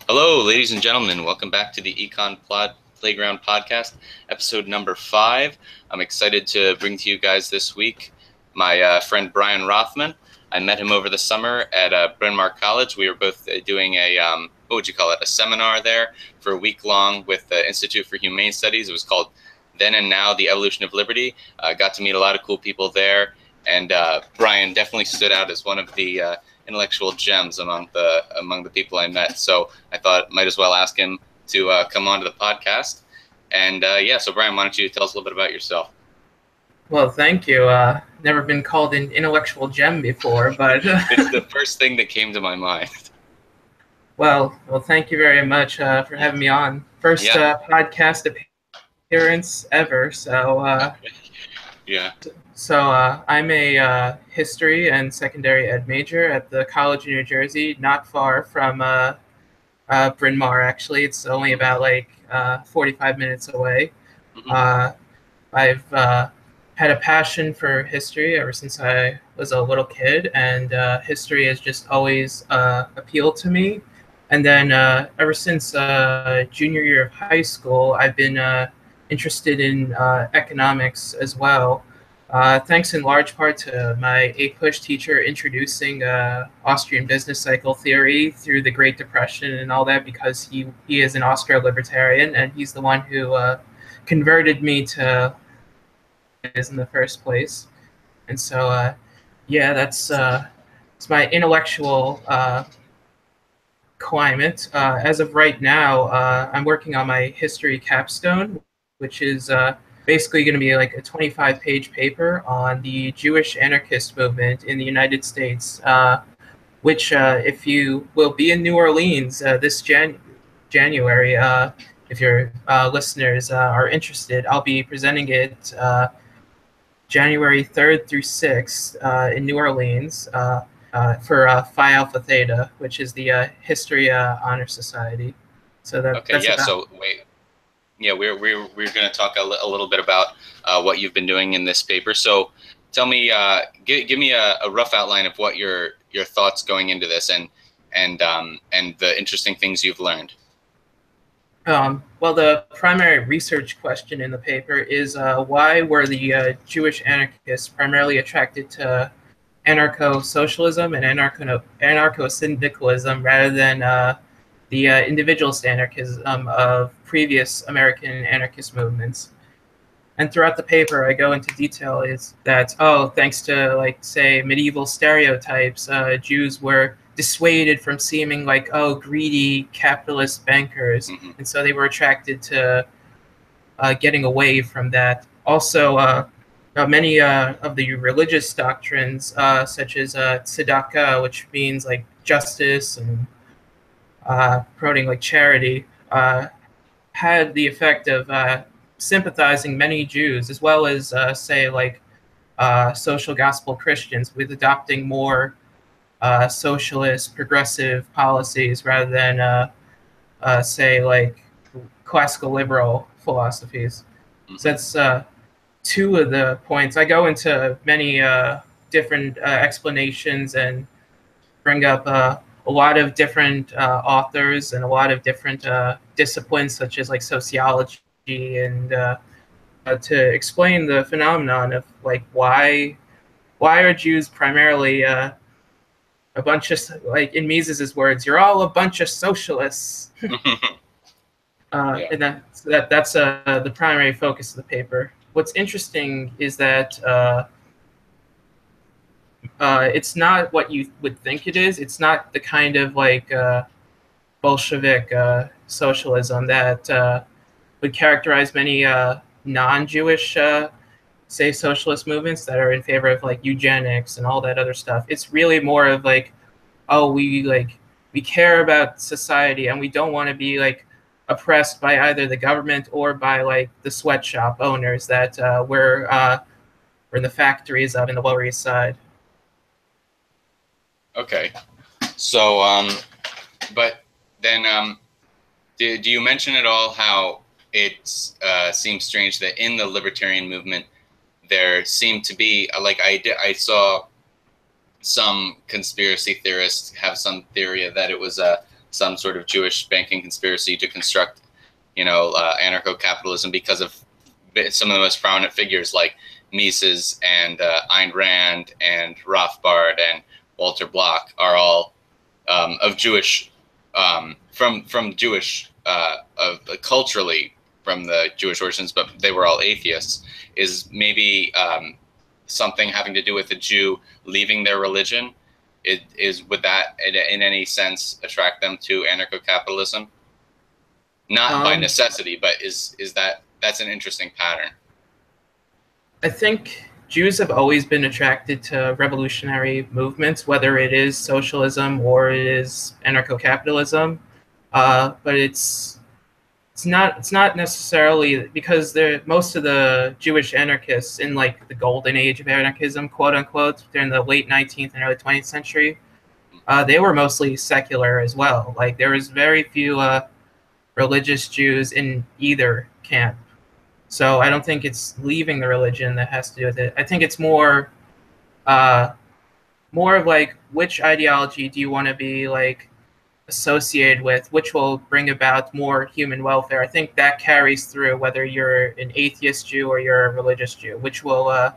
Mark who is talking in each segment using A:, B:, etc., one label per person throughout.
A: Hello, ladies and gentlemen. Welcome back to the Econ Playground podcast, episode number 5. I'm excited to bring to you guys this week my friend Bryan Rothman. I met him over the summer at Bryn Mawr College. We were both doing a, a seminar there for a week long with the Institute for Humane Studies. It was called Then and Now, The Evolution of Liberty. Got to meet a lot of cool people there, and Bryan definitely stood out as one of the intellectual gems among the people I met. So I thought might as well ask him to come on to the podcast. And so Bryan, why don't you tell us a little bit about yourself?
B: Well, thank you. Never been called an intellectual gem before, but
A: it's the first thing that came to my mind.
B: Well, thank you very much for having me on. First podcast appearance ever. So
A: yeah.
B: So I'm a history and secondary ed major at the College of New Jersey, not far from Bryn Mawr. Actually, it's only about 45 minutes away.
A: Mm-hmm.
B: I've had a passion for history ever since I was a little kid, and history has just always appealed to me. And then ever since junior year of high school, I've been interested in economics as well. Thanks in large part to my APUSH teacher introducing Austrian business cycle theory through the Great Depression and all that, because he is an Austro-libertarian, and he's the one who converted me to is in the first place. And so that's it's my intellectual climate. As of right now, I'm working on my history capstone, which is basically going to be like a 25-page paper on the Jewish anarchist movement in the United States, which, if you will be in New Orleans this January, if your listeners are interested, I'll be presenting it January 3rd through 6th in New Orleans for Phi Alpha Theta, which is the History Honor Society. So
A: we're going to talk a little bit about what you've been doing in this paper. So tell me, give me a rough outline of what your thoughts going into this and the interesting things you've learned.
B: Well, the primary research question in the paper is why were the Jewish anarchists primarily attracted to anarcho-socialism and anarcho-syndicalism rather than the individualist anarchism of previous American anarchist movements. And throughout the paper, I go into detail is that, thanks to, say, medieval stereotypes, Jews were dissuaded from seeming like, greedy capitalist bankers.
A: Mm-hmm.
B: And so they were attracted to getting away from that. Also, many of the religious doctrines, such as tzedakah, which means like justice and promoting like charity, had the effect of sympathizing many Jews, as well as social gospel Christians, with adopting more socialist, progressive policies rather than classical liberal philosophies.
A: Mm-hmm.
B: So that's two of the points. I go into many different explanations and bring up a lot of different authors and a lot of different disciplines, such as like sociology, and to explain the phenomenon of like why are Jews primarily a bunch of, like in Mises's words, you're all a bunch of socialists. And that's the primary focus of the paper. What's interesting is that it's not what you would think it is. It's not the kind of like Bolshevik socialism that would characterize many non-Jewish, say, socialist movements that are in favor of like eugenics and all that other stuff. It's really more of like, we care about society and we don't want to be like oppressed by either the government or by like the sweatshop owners that we're in the factories of in the Lower East Side.
A: Okay, so but then do you mention at all how it seems strange that in the libertarian movement there seemed to be I saw some conspiracy theorists have some theory that it was some sort of Jewish banking conspiracy to construct, anarcho-capitalism because of some of the most prominent figures like Mises and Ayn Rand and Rothbard and Walter Block are all of Jewish, from Jewish, culturally from the Jewish origins, but they were all atheists, is maybe something having to do with a Jew leaving their religion. Would that in any sense attract them to anarcho-capitalism? Not by necessity, but that's an interesting pattern.
B: I think Jews have always been attracted to revolutionary movements, whether it is socialism or it is anarcho-capitalism. But it's not necessarily because most of the Jewish anarchists in like the golden age of anarchism, quote unquote, during the late 19th and early 20th century, they were mostly secular as well. Like there was very few religious Jews in either camp. So I don't think it's leaving the religion that has to do with it. I think it's more of like, which ideology do you want to be like associated with, which will bring about more human welfare. I think that carries through whether you're an atheist Jew or you're a religious Jew, which will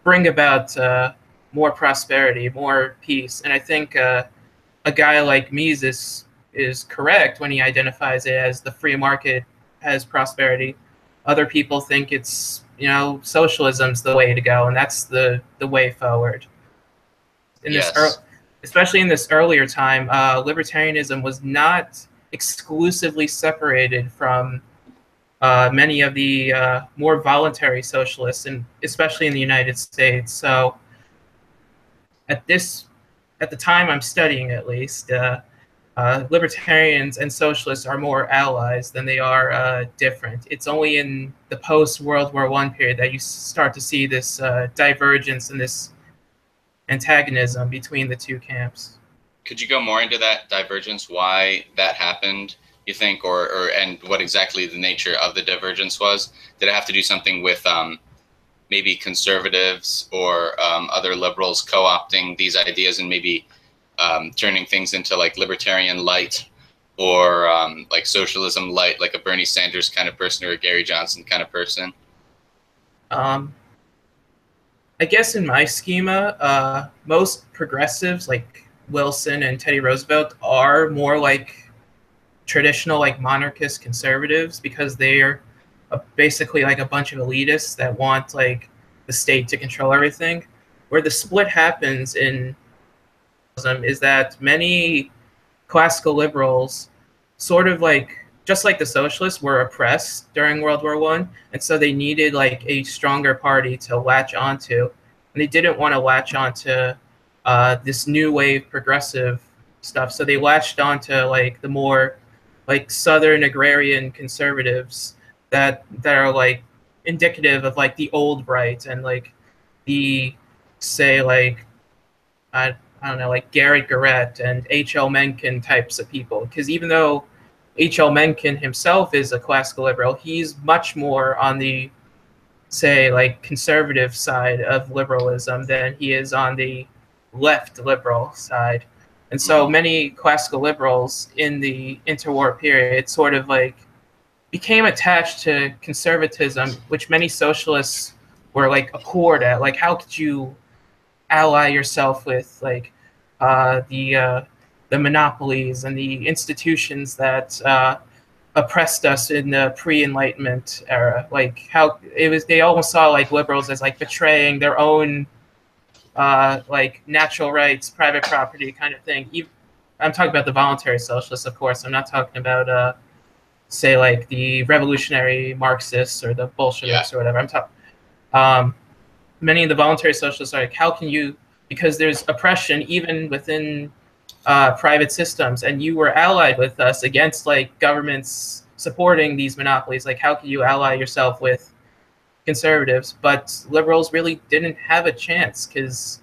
B: bring about more prosperity, more peace. And I think a guy like Mises is correct when he identifies it as the free market has prosperity. Other people think it's, socialism's the way to go, and that's the way forward. Especially in this earlier time, libertarianism was not exclusively separated from many of the more voluntary socialists, and especially in the United States. So at the time I'm studying, at least, libertarians and socialists are more allies than they are different. It's only in the post-World War I period that you start to see this divergence and this antagonism between the two camps.
A: Could you go more into that divergence, why that happened, you think, and what exactly the nature of the divergence was? Did it have to do something with maybe conservatives or other liberals co-opting these ideas and maybe turning things into like libertarian light or like socialism light, like a Bernie Sanders kind of person or a Gary Johnson kind of person?
B: I guess in my schema, most progressives like Wilson and Teddy Roosevelt are more like traditional like monarchist conservatives because they're basically like a bunch of elitists that want like the state to control everything. Where the split happens in is that many classical liberals sort of like, just like the socialists, were oppressed during World War I, and so they needed like a stronger party to latch onto, and they didn't want to latch onto this new wave progressive stuff, so they latched onto like the more like Southern agrarian conservatives that are like indicative of like the old right and like the, say, like I don't know, like Garrett Garrett and H.L. Mencken types of people, because even though H.L. Mencken himself is a classical liberal, he's much more on the, say, like conservative side of liberalism than he is on the left liberal side. And so many classical liberals in the interwar period sort of like became attached to conservatism, which many socialists were like abhorred at. Like, how could you ally yourself with like the monopolies and the institutions that oppressed us in the pre-Enlightenment era? Like, how it was, they almost saw like liberals as like betraying their own like natural rights, private property kind of thing. I'm talking about the voluntary socialists, of course. I'm not talking about say like the revolutionary Marxists or the Bolsheviks or whatever. I'm talking. Many of the voluntary socialists are like, how can you, because there's oppression even within private systems, and you were allied with us against like governments supporting these monopolies. Like, how can you ally yourself with conservatives? But liberals really didn't have a chance, because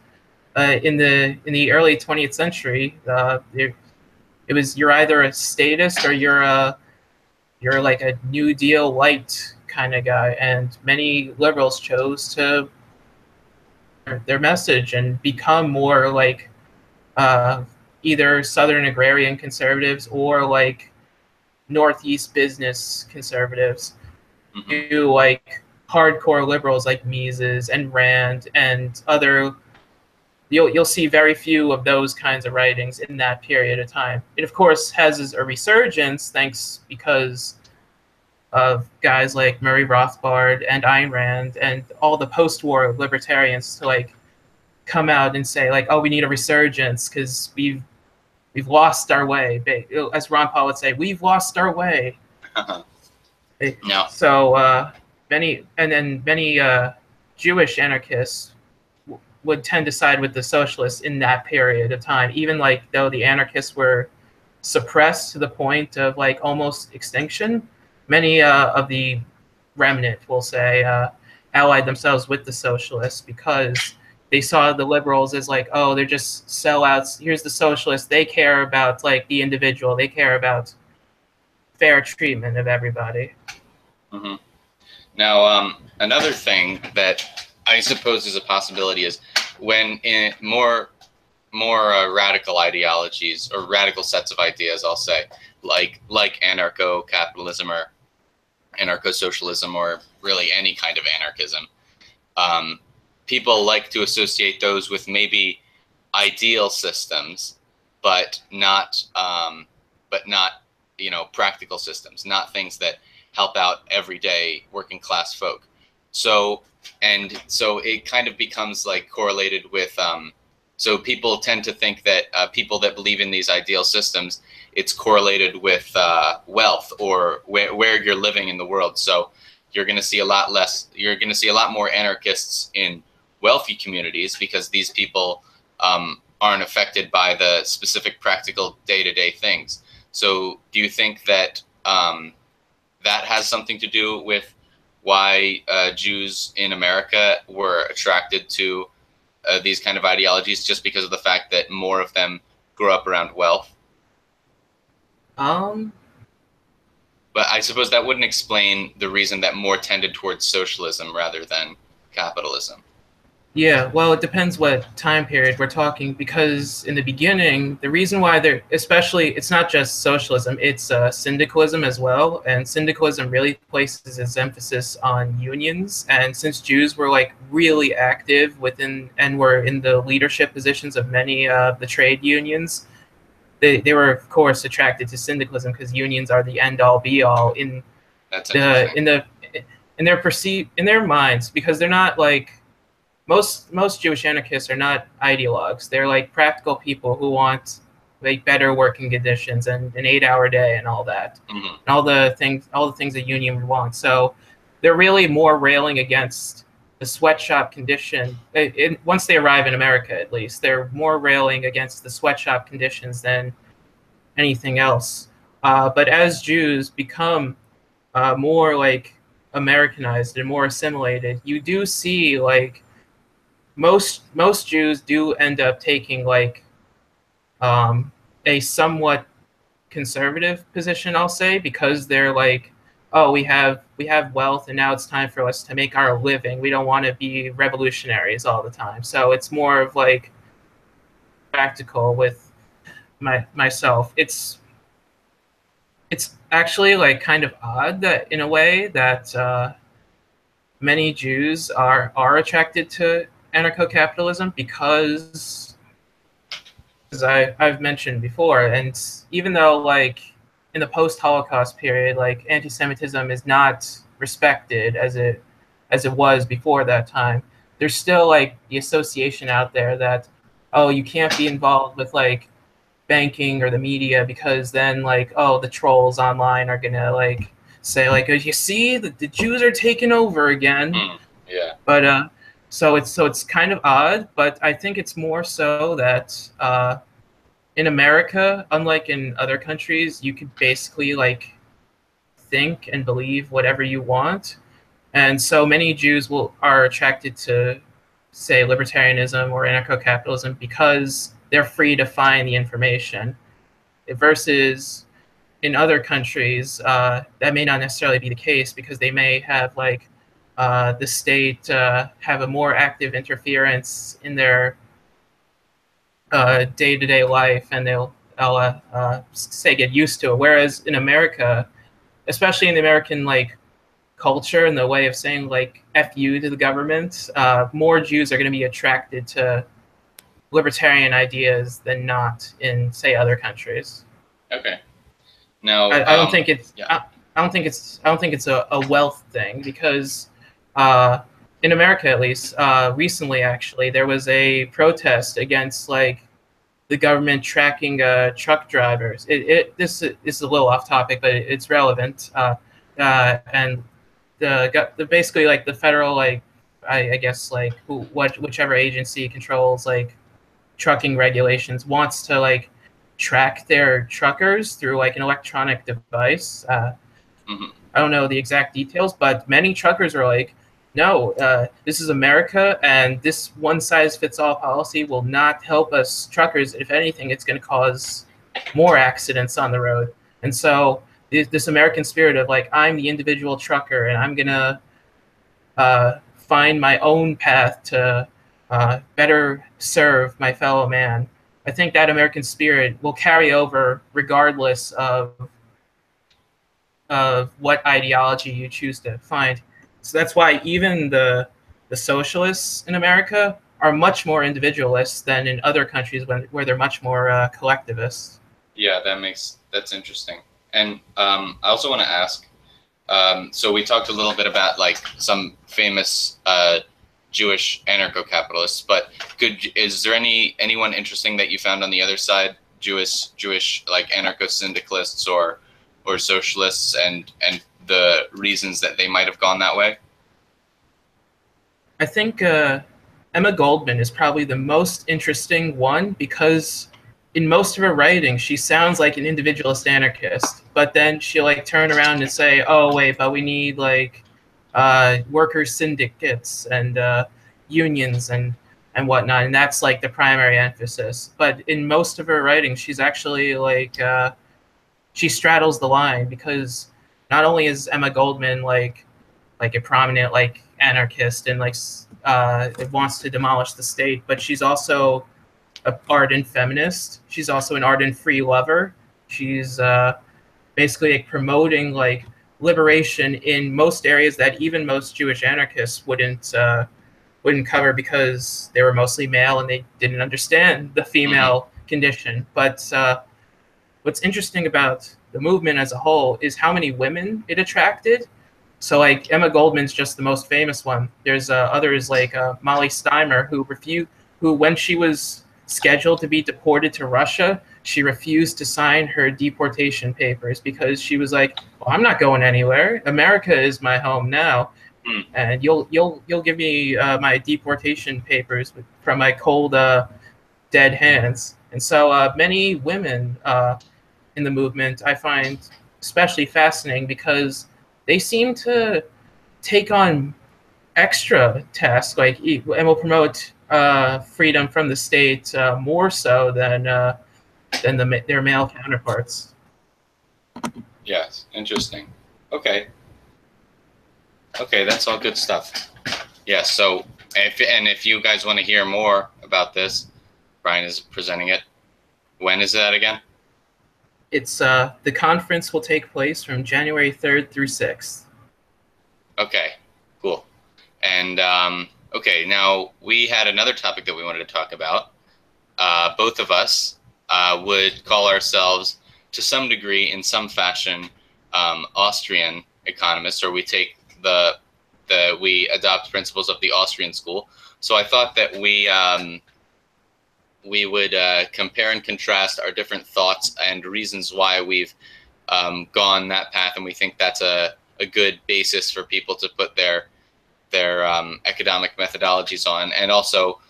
B: in the early 20th century, it was, you're either a statist or you're like a New Deal light kind of guy, and many liberals chose to their message and become more like either Southern agrarian conservatives or like Northeast business conservatives, to like hardcore liberals like Mises and Rand and other. You'll see very few of those kinds of writings in that period of time. It of course has a resurgence thanks because of guys like Murray Rothbard and Ayn Rand and all the post-war libertarians to like come out and say like, oh, we need a resurgence because we've lost our way. As Ron Paul would say, we've lost our way.
A: No.
B: So many Jewish anarchists would tend to side with the socialists in that period of time, even like though the anarchists were suppressed to the point of like almost extinction. Many of the remnant, we'll say, allied themselves with the socialists because they saw the liberals as like, oh, they're just sellouts. Here's the socialists. They care about like the individual. They care about fair treatment of everybody.
A: Mm-hmm. Now, another thing that I suppose is a possibility is when in more radical ideologies or radical sets of ideas, I'll say, like anarcho-capitalism or anarcho-socialism or really any kind of anarchism, people like to associate those with maybe ideal systems, but not practical systems, not things that help out everyday working class folk. So it kind of becomes like correlated with. So people tend to think that people that believe in these ideal systems, it's correlated with wealth or where you're living in the world. So you're going to see a lot less. You're going to see a lot more anarchists in wealthy communities because these people aren't affected by the specific practical day-to-day things. So do you think that that has something to do with why Jews in America were attracted to these kind of ideologies, just because of the fact that more of them grew up around wealth? But I suppose that wouldn't explain the reason that more tended towards socialism rather than capitalism.
B: Yeah, well, it depends what time period we're talking, because in the beginning, the reason why it's not just socialism, it's syndicalism as well, and syndicalism really places its emphasis on unions, and since Jews were like really active within and were in the leadership positions of many of the trade unions, they were of course attracted to syndicalism because unions are the end all be all in their minds, because they're not like most Jewish anarchists are not ideologues. They're like practical people who want like better working conditions and an 8-hour day and all that, and all the things a union would want. So they're really more railing against the sweatshop condition. Once they arrive in America, at least, they're more railing against the sweatshop conditions than anything else. But as Jews become more like Americanized and more assimilated, you do see like most Jews do end up taking like a somewhat conservative position, I'll say, because they're like, oh, we have wealth and now it's time for us to make our living. We don't want to be revolutionaries all the time. So it's more of like practical with myself. It's actually like kind of odd that in a way that many Jews are attracted to anarcho-capitalism because, as I've mentioned before, and even though like in the post-Holocaust period, like anti-Semitism is not respected as it was before that time, there's still like the association out there that, oh, you can't be involved with like banking or the media because then like, oh, the trolls online are gonna like say like, you see the Jews are taking over again.
A: Yeah.
B: But so it's kind of odd, but I think it's more so that in America, unlike in other countries, you could basically like think and believe whatever you want, and so many Jews are attracted to, say, libertarianism or anarcho-capitalism because they're free to find the information, versus in other countries that may not necessarily be the case because they may have like the state have a more active interference in their day-to-day life, and they'll say get used to it. Whereas in America, especially in the American like culture and the way of saying like "f you" to the government, more Jews are going to be attracted to libertarian ideas than not in say other countries.
A: Okay. Now,
B: I don't think it's
A: yeah.
B: I don't think it's a wealth thing because in America at least recently actually there was a protest against like the government tracking truck drivers. This is a little off topic, but it's relevant. And the basically like the federal like I guess like whichever agency controls like trucking regulations wants to like track their truckers through like an electronic device.
A: Mm-hmm.
B: I don't know the exact details, but many truckers are like, no, this is America, and this one-size-fits-all policy will not help us truckers. If anything, it's going to cause more accidents on the road. And so this American spirit of like, I'm the individual trucker, and I'm going to find my own path to better serve my fellow man. I think that American spirit will carry over regardless of what ideology you choose to find. So that's why even the socialists in America are much more individualists than in other countries where they're much more collectivist.
A: Yeah, that's interesting. And I also want to ask, so we talked a little bit about like some famous Jewish anarcho-capitalists, but is there anyone interesting that you found on the other side, Jewish like anarcho-syndicalists or socialists, and the reasons that they might have gone that way?
B: I think Emma Goldman is probably the most interesting one because in most of her writing, she sounds like an individualist anarchist, but then she'll like turn around and say, "Oh wait, but we need like workers' syndicates and unions and whatnot," and that's like the primary emphasis. But in most of her writing, she's actually like she straddles the line because not only is Emma Goldman like a prominent like anarchist and like it wants to demolish the state, but she's also an ardent feminist. She's also an ardent free lover. She's basically like promoting like liberation in most areas that even most Jewish anarchists wouldn't cover because they were mostly male and they didn't understand the female condition. But what's interesting about the movement as a whole is how many women it attracted. So like Emma Goldman's just the most famous one. There's others like Molly Steimer who when she was scheduled to be deported to Russia, she refused to sign her deportation papers because she was like, well, I'm not going anywhere. America is my home now, and you'll give me my deportation papers from my cold dead hands. And so many women in the movement I find especially fascinating because they seem to take on extra tasks like and will promote freedom from the state more so than their male counterparts.
A: Yes, interesting. Okay, that's all good stuff. Yeah. So if you guys want to hear more about this, Bryan is presenting it. When is that again?
B: It's the conference will take place from January 3rd through 6th.
A: Okay, cool. And okay, now we had another topic that we wanted to talk about. Both of us would call ourselves, to some degree, in some fashion, Austrian economists, or we take we adopt principles of the Austrian school. So I thought that we would compare and contrast our different thoughts and reasons why we've gone that path, and we think that's a good basis for people to put their economic methodologies on, and also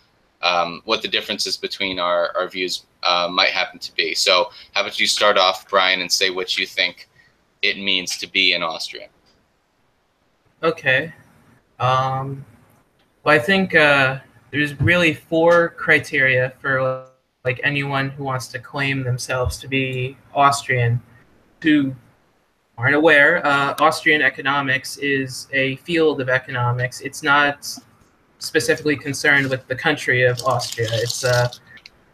A: what the differences between our views might happen to be. So how about you start off, Bryan, and say what you think it means to be an Austrian?
B: Okay. Well, I think there's really 4 criteria for like anyone who wants to claim themselves to be Austrian. Who aren't aware, Austrian economics is a field of economics. It's not specifically concerned with the country of Austria. It's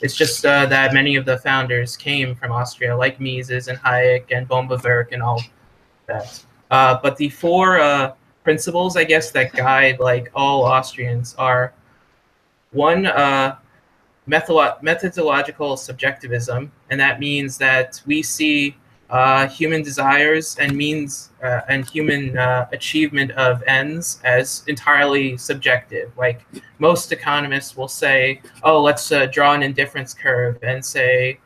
B: It's just that many of the founders came from Austria, like Mises and Hayek and Bombewerk and all that. But the four principles, I guess, that guide like all Austrians are one, methodological subjectivism, and that means that we see human desires and means and human achievement of ends as entirely subjective. Like most economists will say, "Oh, let's draw an indifference curve and say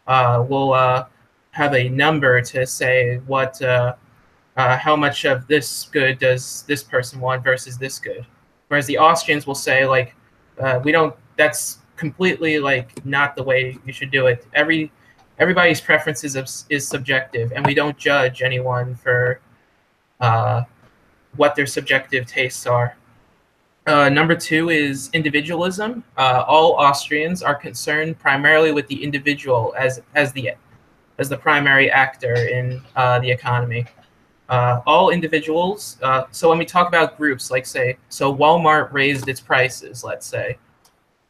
B: we'll have a number to say what how much of this good does this person want versus this good." Whereas the Austrians will say, like, we don't. That's completely like not the way you should do it. Everybody's preferences is subjective, and we don't judge anyone for uh, what their subjective tastes are. Number two is individualism. All Austrians are concerned primarily with the individual as the primary actor in the economy. All individuals. So when we talk about groups, like say, so Walmart raised its prices, let's say.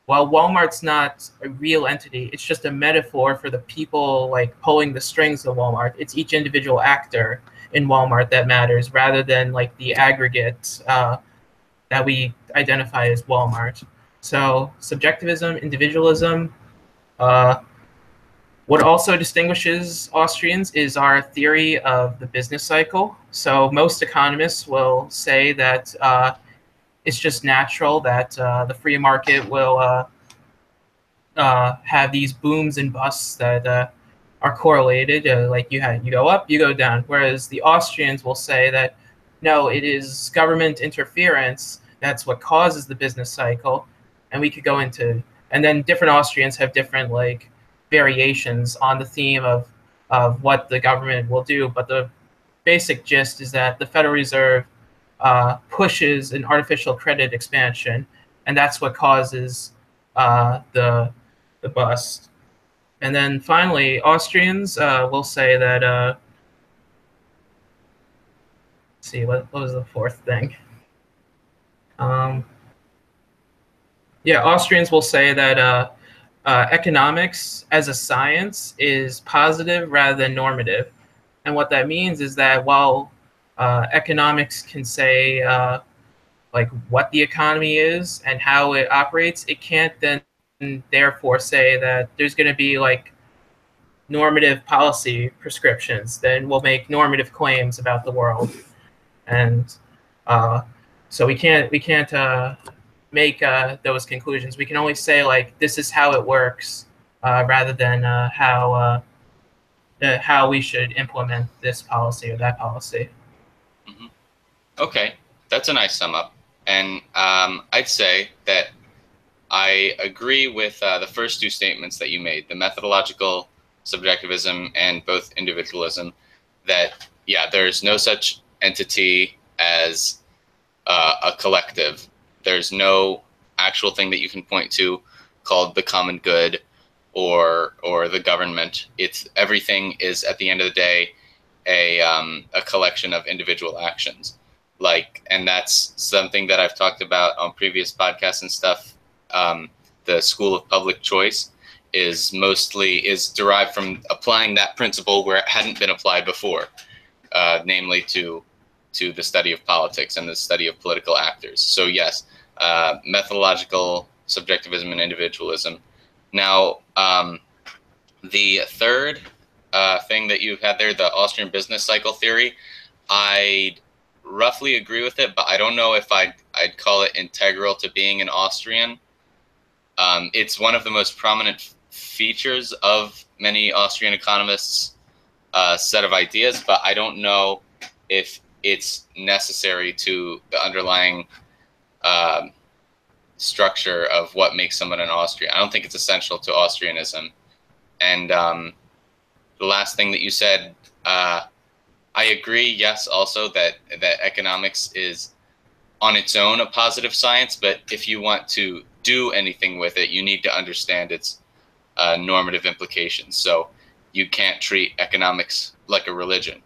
B: While Walmart's not a real entity, it's just a metaphor for the people like pulling the strings of Walmart. It's each individual actor in Walmart that matters, rather than like the aggregate that we identify as Walmart. So subjectivism, individualism. Uh, what also distinguishes Austrians is our theory of the business cycle. So most economists will say that it's just natural that the free market will have these booms and busts that are correlated. Like you go up, you go down. Whereas the Austrians will say that no, it is government interference that's what causes the business cycle, and we could go into. And then different Austrians have different like variations on the theme of what the government will do. But the basic gist is that the Federal Reserve pushes an artificial credit expansion, and that's what causes the bust. And then finally, Austrians will say that. Let's see, what was the fourth thing? Yeah, Austrians will say that economics as a science is positive rather than normative. And what that means is that while economics can say like what the economy is and how it operates, it can't then therefore say that there's going to be like normative policy prescriptions. Then we'll make normative claims about the world, and so we can't make those conclusions. We can only say like this is how it works, rather than how we should implement this policy or that policy.
A: Mm-hmm. Okay, that's a nice sum up. And I'd say that I agree with the first two statements that you made, the methodological subjectivism and both individualism, that, yeah, there's no such entity as a collective. There's no actual thing that you can point to called the common good or the government. It's everything is, at the end of the day, a collection of individual actions. Like, and that's something that I've talked about on previous podcasts and stuff. The school of public choice is derived from applying that principle where it hadn't been applied before, namely to the study of politics and the study of political actors. So yes, methodological subjectivism and individualism. Now, the third thing that you had there, the Austrian business cycle theory, I'd roughly agree with it, but I don't know if I'd call it integral to being an Austrian. It's one of the most prominent features of many Austrian economists' set of ideas, but I don't know if it's necessary to the underlying structure of what makes someone an Austrian. I don't think it's essential to Austrianism. And the last thing that you said, I agree, yes, also that economics is on its own a positive science, but if you want to do anything with it, you need to understand its normative implications. So you can't treat economics like a religion,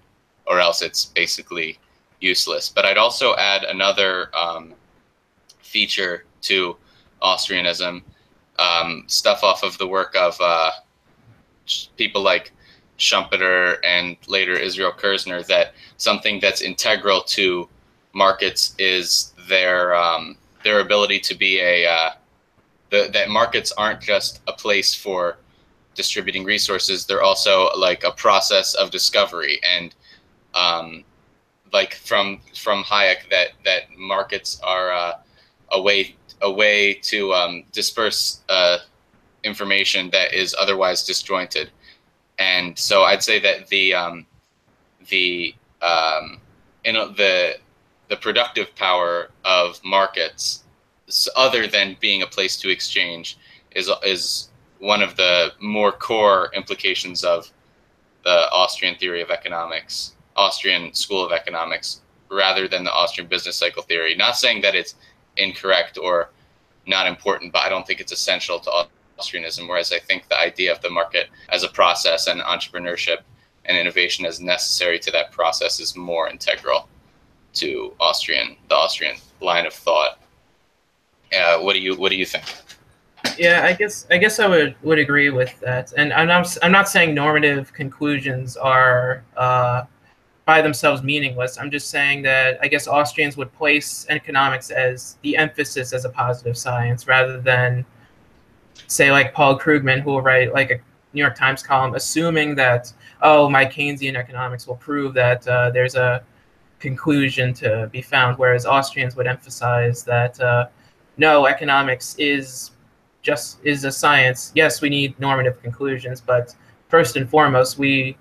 A: or else it's basically useless. But I'd also add another feature to Austrianism, stuff off of the work of people like Schumpeter and later Israel Kirzner, that something that's integral to markets is their ability to be that markets aren't just a place for distributing resources. They're also like a process of discovery, and like from Hayek, that markets are a way to disperse information that is otherwise disjointed. And so I'd say that the productive power of markets, other than being a place to exchange, is one of the more core implications of the Austrian theory of economics, Austrian school of economics, rather than the Austrian business cycle theory. Not saying that it's incorrect or not important, but I don't think it's essential to Austrianism, whereas I think the idea of the market as a process and entrepreneurship and innovation as necessary to that process is more integral to the Austrian line of thought. What do you think?
B: Yeah, I guess I would agree with that. And I'm not saying normative conclusions are by themselves meaningless. I'm just saying that I guess Austrians would place economics as the emphasis as a positive science, rather than say like Paul Krugman, who will write like a New York Times column assuming that, oh, my Keynesian economics will prove that there's a conclusion to be found, whereas Austrians would emphasize that no, economics is a science. Yes, we need normative conclusions, but first and foremost, we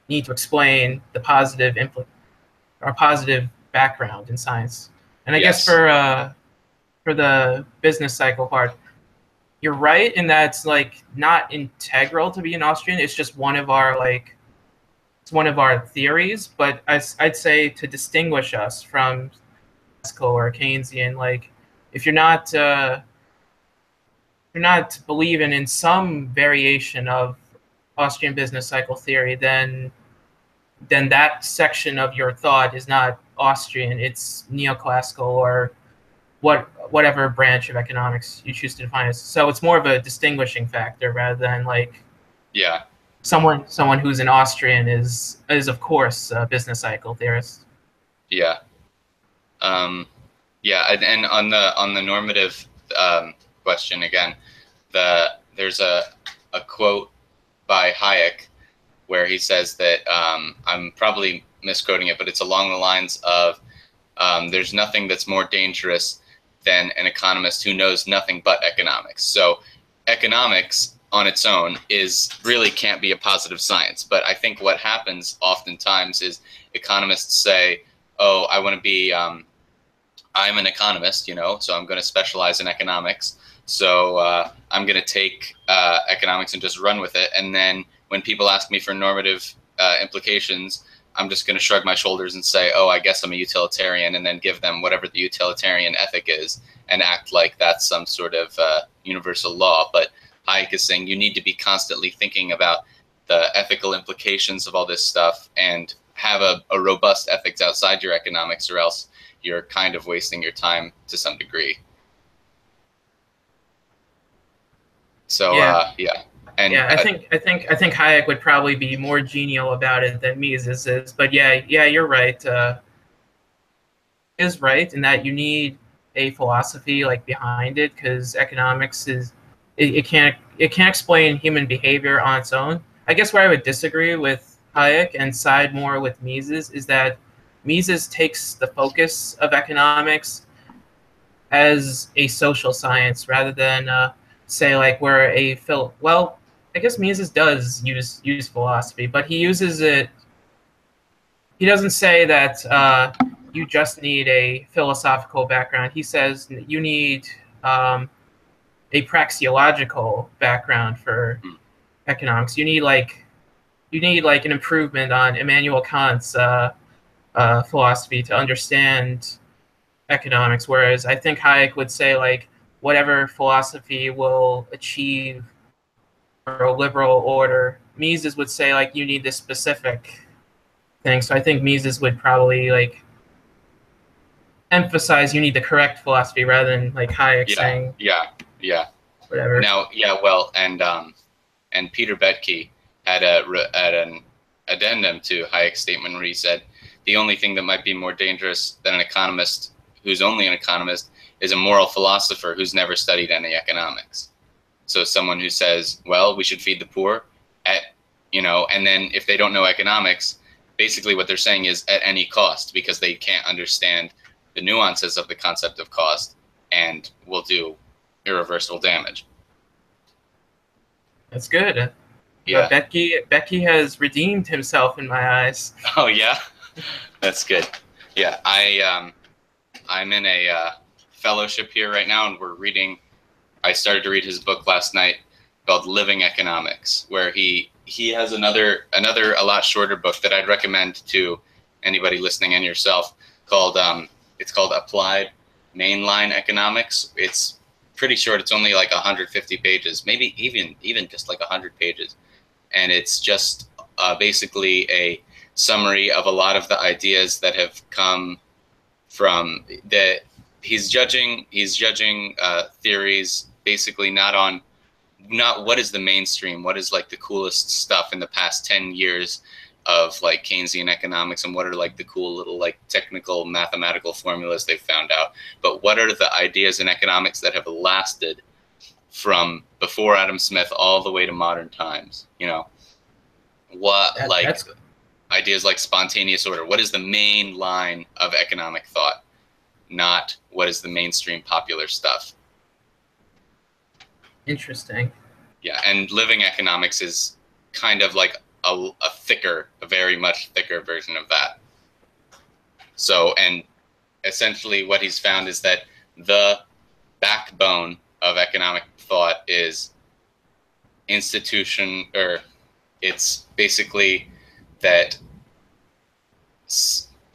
B: need to explain the positive background in science. And I guess for the business cycle part, you're right in that it's like not integral to be an Austrian. It's just one of our theories. But I'd say to distinguish us from classical or Keynesian, like if you're not believing in some variation of Austrian business cycle theory, then that section of your thought is not Austrian. It's neoclassical or whatever branch of economics you choose to define as. So it's more of a distinguishing factor rather than like someone who's an Austrian is of course a business cycle theorist.
A: Yeah. And on the normative question again, there's a quote by Hayek where he says that I'm probably misquoting it, but it's along the lines of there's nothing that's more dangerous than an economist who knows nothing but economics. So economics on its own really can't be a positive science. But I think what happens oftentimes is economists say, oh, I want to be, I'm an economist, so I'm going to specialize in economics. So I'm going to take economics and just run with it. And then when people ask me for normative implications, I'm just going to shrug my shoulders and say, oh, I guess I'm a utilitarian, and then give them whatever the utilitarian ethic is and act like that's some sort of universal law. But Hayek is saying you need to be constantly thinking about the ethical implications of all this stuff and have a robust ethics outside your economics, or else you're kind of wasting your time to some degree. So, And
B: I think Hayek would probably be more genial about it than Mises is. But yeah, you're right. Is right in that you need a philosophy like behind it, because economics it can't explain human behavior on its own. I guess where I would disagree with Hayek and side more with Mises is that Mises takes the focus of economics as a social science rather than say like we're well, I guess Mises does use philosophy, but he uses it. He doesn't say that you just need a philosophical background. He says you need a praxeological background for economics. You need like an improvement on Immanuel Kant's philosophy to understand economics. Whereas I think Hayek would say like whatever philosophy will achieve a liberal order, Mises would say like you need this specific thing. So I think Mises would probably like emphasize you need the correct philosophy rather than like Hayek saying.
A: Yeah.
B: whatever.
A: Now, yeah, well, and Peter Betke had an addendum to Hayek's statement where he said the only thing that might be more dangerous than an economist who's only an economist is a moral philosopher who's never studied any economics. So someone who says, well, we should feed the poor and then if they don't know economics, basically what they're saying is at any cost, because they can't understand the nuances of the concept of cost and will do irreversible damage.
B: That's good.
A: Yeah.
B: Becky has redeemed himself in my eyes.
A: Oh yeah, that's good. Yeah, I'm in a fellowship here right now, and we're reading. I started to read his book last night called Living Economics, where he has another a lot shorter book that I'd recommend to anybody listening and yourself called it's called Applied Mainline Economics. It's pretty short. It's only like 150 pages, maybe even just like 100 pages. And it's just basically a summary of a lot of the ideas that have come from the. He's judging theories basically not what is the mainstream, what is like the coolest stuff in the past 10 years of like Keynesian economics, and what are like the cool little like technical mathematical formulas they've found out, but what are the ideas in economics that have lasted from before Adam Smith all the way to modern times? That's ideas like spontaneous order. What is the main line of economic thought? Not what is the mainstream popular stuff.
B: Interesting.
A: Yeah, and Living Economics is kind of like a very much thicker version of that. So, and essentially what he's found is that the backbone of economic thought is institution, or it's basically that,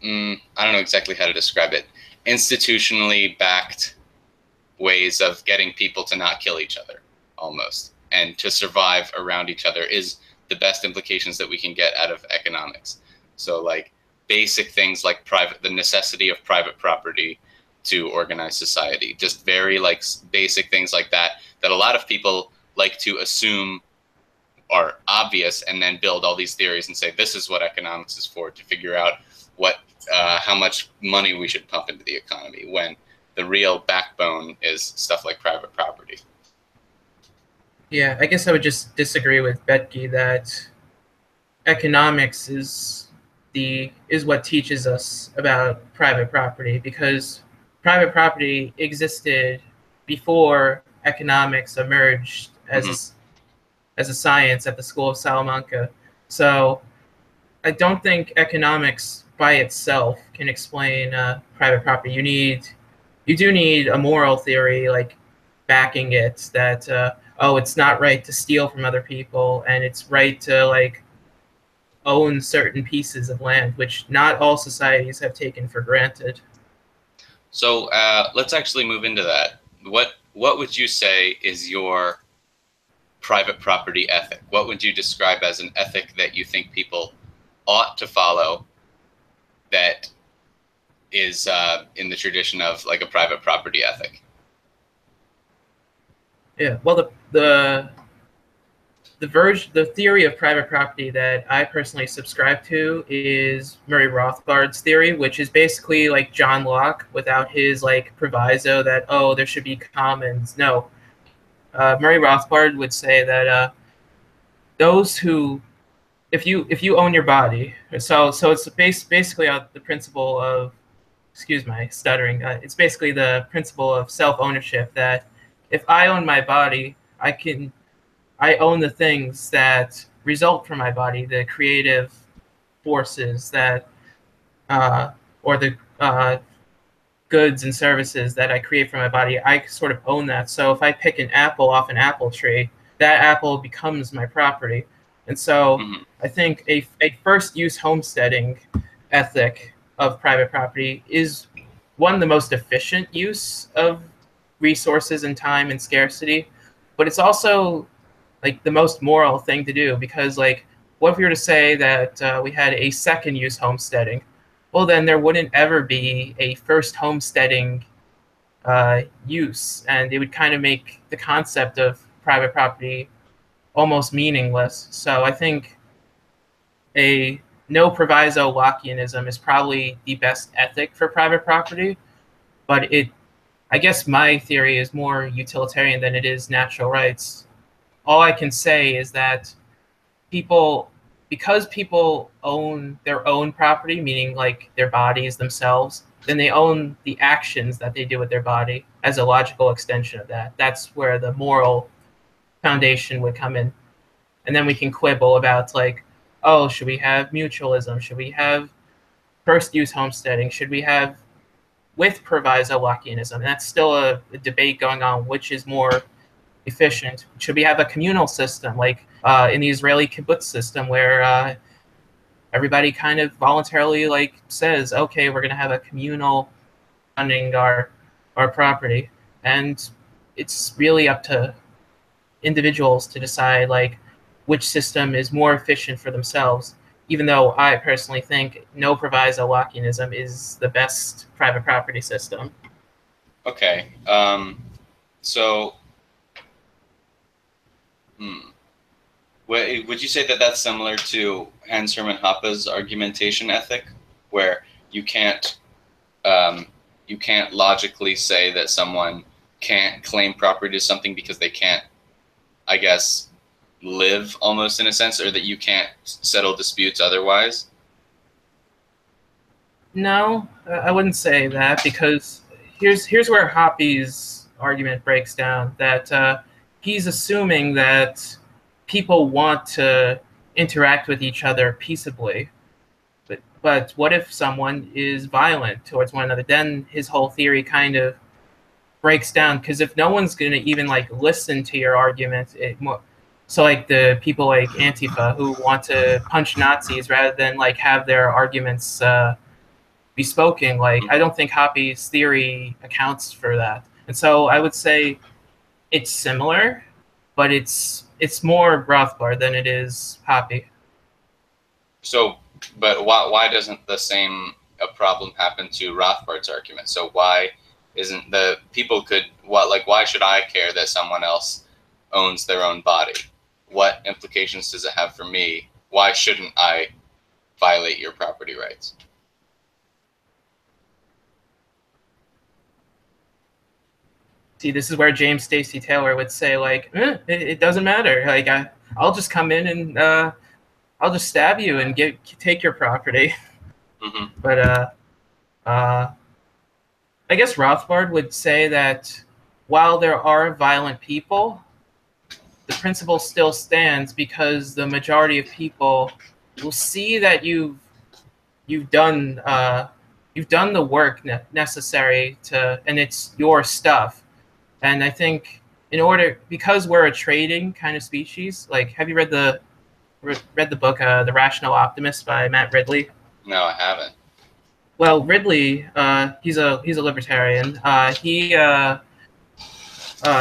A: I don't know exactly how to describe it, institutionally backed ways of getting people to not kill each other, almost, and to survive around each other is the best implications that we can get out of economics. So like basic things like the necessity of private property to organize society, just very like basic things like that a lot of people like to assume are obvious, and then build all these theories and say this is what economics is for, to figure out how much money we should pump into the economy, when the real backbone is stuff like private property.
B: Yeah, I guess I would just disagree with Betke that economics is what teaches us about private property, because private property existed before economics emerged as a science at the School of Salamanca. So I don't think economics by itself can explain private property. You do need a moral theory like backing it, that it's not right to steal from other people, and it's right to like own certain pieces of land, which not all societies have taken for granted.
A: So let's actually move into that. What would you say is your private property ethic? What would you describe as an ethic that you think people ought to follow that is in the tradition of like a private property ethic?
B: Yeah, well, the theory of private property that I personally subscribe to is Murray Rothbard's theory, which is basically like John Locke without his like proviso that there should be commons. No, Murray Rothbard would say that those who, if you own your body, so it's basically the principle of, excuse my stuttering, it's basically the principle of self-ownership, that if I own my body, I own the things that result from my body, the creative forces that, or the goods and services that I create from my body. I sort of own that. So if I pick an apple off an apple tree, that apple becomes my property. And so I think a first use homesteading ethic of private property is one, the most efficient use of resources and time and scarcity, but it's also like the most moral thing to do, because like, what if we were to say that we had a second use homesteading? Well, then there wouldn't ever be a first homesteading use, and it would kind of make the concept of private property almost meaningless. So I think a no proviso Lockeanism is probably the best ethic for private property, but I guess my theory is more utilitarian than it is natural rights. All I can say is that people, because people own their own property, meaning like their bodies themselves, then they own the actions that they do with their body as a logical extension of that. That's where the moral foundation would come in. And then we can quibble about like, oh, should we have mutualism? Should we have first use homesteading? Should we have with proviso Lockeanism? And that's still a debate going on, which is more efficient. Should we have a communal system like in the Israeli kibbutz system where everybody kind of voluntarily like says, okay, we're going to have a communal funding our property, and it's really up to individuals to decide like which system is more efficient for themselves, even though I personally think no proviso Lockeanism is the best private property system.
A: Okay. So, would you say that that's similar to Hans Hermann Hoppe's argumentation ethic, where you can't logically say that someone can't claim property to something because they can't, I guess, live almost in a sense, or that you can't settle disputes otherwise?
B: No, I wouldn't say that, because here's where Hoppe's argument breaks down. That he's assuming that people want to interact with each other peaceably, but what if someone is violent towards one another? Then his whole theory kind of breaks down, because if no one's going to even like listen to your argument, so like the people like Antifa who want to punch Nazis rather than like have their arguments be spoken, like I don't think Hoppe's theory accounts for that. And so I would say it's similar, but it's more Rothbard than it is Hoppe.
A: So, but why doesn't the same problem happen to Rothbard's argument? So why isn't the people why should I care that someone else owns their own body? What implications does it have for me? Why shouldn't I violate your property rights?
B: See, this is where James Stacey Taylor would say, like, it doesn't matter. Like, I'll just come in and I'll just stab you and take your property.
A: Mm-hmm.
B: But I guess Rothbard would say that while there are violent people, the principle still stands, because the majority of people will see that you've done the work necessary to, and it's your stuff. And I think because we're a trading kind of species, like, have you read the book The Rational Optimist by Matt Ridley?
A: No, I haven't.
B: Well, Ridley, he's a libertarian. He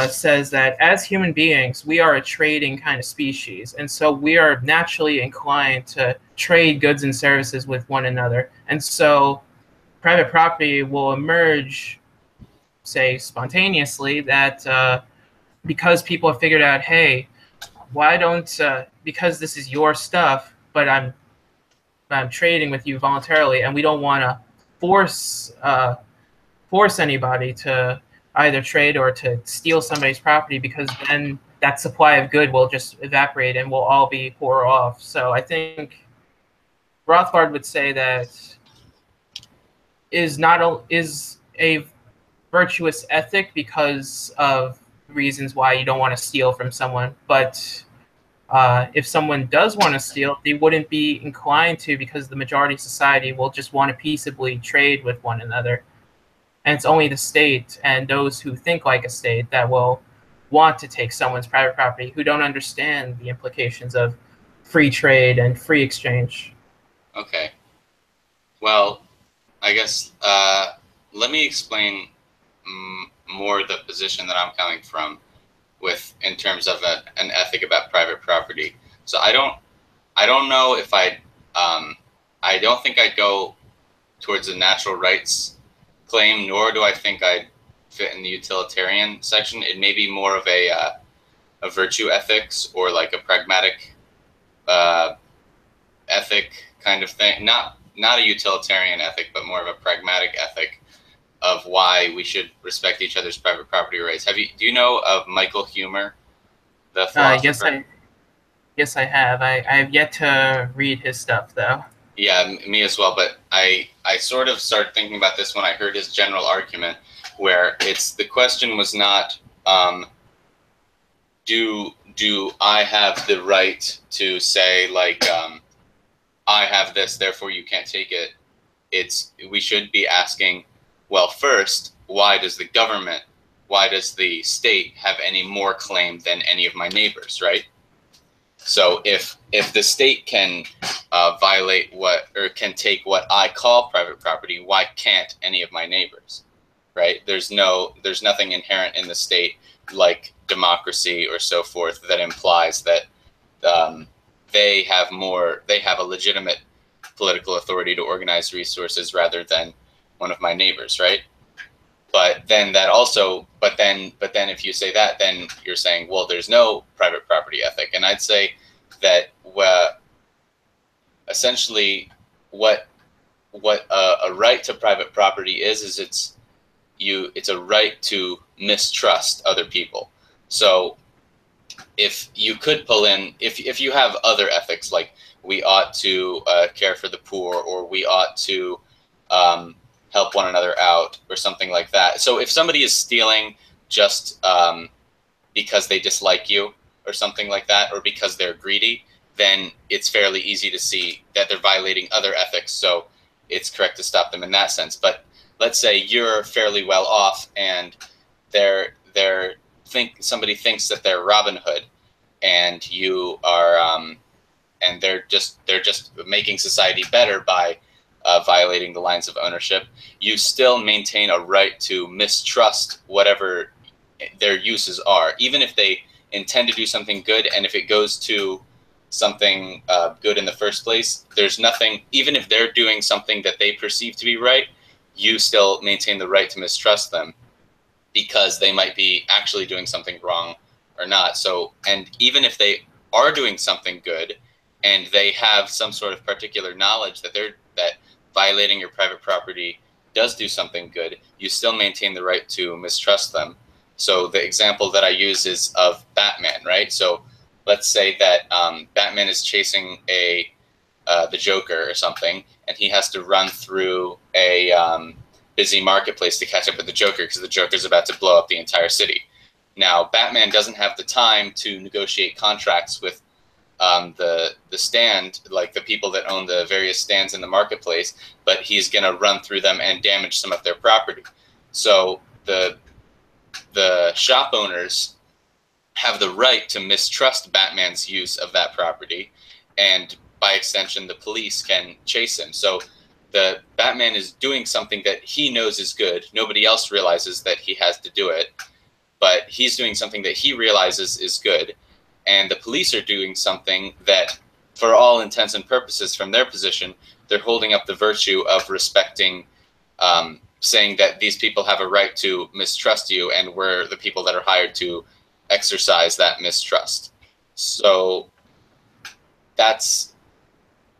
B: says that as human beings, we are a trading kind of species, and so we are naturally inclined to trade goods and services with one another. And so private property will emerge, say, spontaneously, that because people have figured out, hey, why don't, because this is your stuff, but I'm trading with you voluntarily, and we don't want to force anybody to either trade or to steal somebody's property, because then that supply of good will just evaporate and we'll all be poorer off. So I think Rothbard would say that is a virtuous ethic because of reasons why you don't want to steal from someone, but if someone does want to steal, they wouldn't be inclined to, because the majority of society will just want to peaceably trade with one another. And it's only the state and those who think like a state that will want to take someone's private property, who don't understand the implications of free trade and free exchange.
A: Okay. Well, I guess let me explain more the position that I'm coming from in terms of an ethic about private property. So I don't know if I don't think I'd go towards the natural rights claim, nor do I think I'd fit in the utilitarian section. It may be more of a virtue ethics or like a pragmatic ethic kind of thing. Not a utilitarian ethic, but more of a pragmatic ethic of why we should respect each other's private property rights. Do you know of Michael Huemer, the philosopher?
B: Yes, I have. I have yet to read his stuff, though.
A: Yeah, me as well. But I sort of started thinking about this when I heard his general argument, where the question was not do I have the right to say like I have this, therefore you can't take it. We should be asking, well, first, why does the state have any more claim than any of my neighbors, right? So if the state can violate can take what I call private property, why can't any of my neighbors, right? There's nothing inherent in the state like democracy or so forth that implies that they have a legitimate political authority to organize resources rather than one of my neighbors, right? But then if you say that, then you're saying, well, there's no private property ethic. And I'd say that essentially what a right to private property is it's a right to mistrust other people. So if you could pull in, if you have other ethics, like we ought to care for the poor, or we ought to help one another out, or something like that. So if somebody is stealing just because they dislike you, or something like that, or because they're greedy, then it's fairly easy to see that they're violating other ethics. So it's correct to stop them in that sense. But let's say you're fairly well off, and somebody thinks that they're Robin Hood, and you are, and they're just making society better by violating the lines of ownership. You still maintain a right to mistrust whatever their uses are, even if they intend to do something good, and if it goes to something good in the first place, there's nothing, even if they're doing something that they perceive to be right, you still maintain the right to mistrust them, because they might be actually doing something wrong or not. So, and even if they are doing something good, and they have some sort of particular knowledge that violating your private property does do something good, you still maintain the right to mistrust them. So the example that I use is of Batman, right? So let's say that Batman is chasing the Joker or something, and he has to run through a busy marketplace to catch up with the Joker, because the Joker's about to blow up the entire city. Now, Batman doesn't have the time to negotiate contracts with the stand, like the people that own the various stands in the marketplace, but he's going to run through them and damage some of their property. So the shop owners have the right to mistrust Batman's use of that property, and by extension, the police can chase him. So the Batman is doing something that he knows is good. Nobody else realizes that he has to do it, but he's doing something that he realizes is good. And the police are doing something that, for all intents and purposes, from their position, they're holding up the virtue of respecting, saying that these people have a right to mistrust you, and we're the people that are hired to exercise that mistrust. So